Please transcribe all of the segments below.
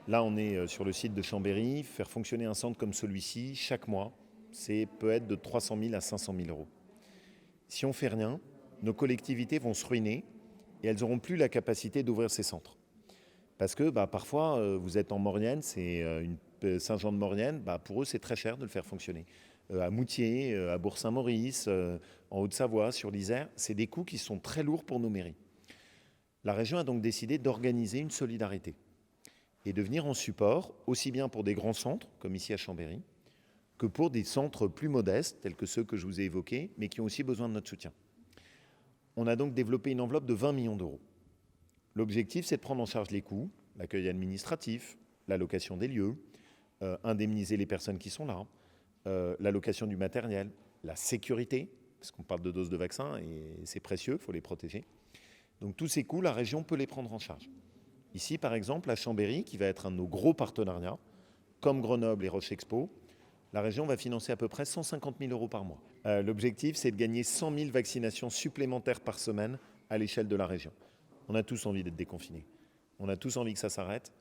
Là, on est sur le site de Chambéry. Faire fonctionner un centre comme celui-ci, chaque mois, peut être de 300 000 à 500 000 euros. Si on ne fait rien, nos collectivités vont se ruiner et elles n'auront plus la capacité d'ouvrir ces centres. Parce que parfois, vous êtes en Maurienne, c'est Saint-Jean-de-Maurienne, pour eux, c'est très cher de le faire fonctionner. À Moutier, à Bourg-Saint-Maurice, en Haute-Savoie, sur l'Isère, c'est des coûts qui sont très lourds pour nos mairies. La région a donc décidé d'organiser une solidarité et de venir en support, aussi bien pour des grands centres, comme ici à Chambéry, que pour des centres plus modestes, tels que ceux que je vous ai évoqués, mais qui ont aussi besoin de notre soutien. On a donc développé une enveloppe de 20 millions d'euros. L'objectif, c'est de prendre en charge les coûts, l'accueil administratif, la location des lieux, indemniser les personnes qui sont là, la location du matériel, la sécurité, parce qu'on parle de doses de vaccins et c'est précieux, il faut les protéger. Donc tous ces coûts, la région peut les prendre en charge. Ici, par exemple, à Chambéry, qui va être un de nos gros partenariats, comme Grenoble et Roche Expo, la région va financer à peu près 150 000 euros par mois. L'objectif, c'est de gagner 100 000 vaccinations supplémentaires par semaine à l'échelle de la région. On a tous envie d'être déconfinés. On a tous envie que ça s'arrête.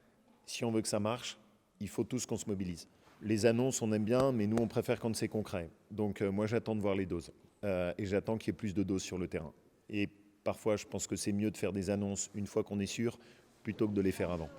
Si on veut que ça marche, il faut tous qu'on se mobilise. Les annonces, on aime bien, mais nous, on préfère quand c'est concret. Donc moi, j'attends de voir les doses. Et j'attends qu'il y ait plus de doses sur le terrain. Et parfois, je pense que c'est mieux de faire des annonces une fois qu'on est sûr, plutôt que de les faire avant.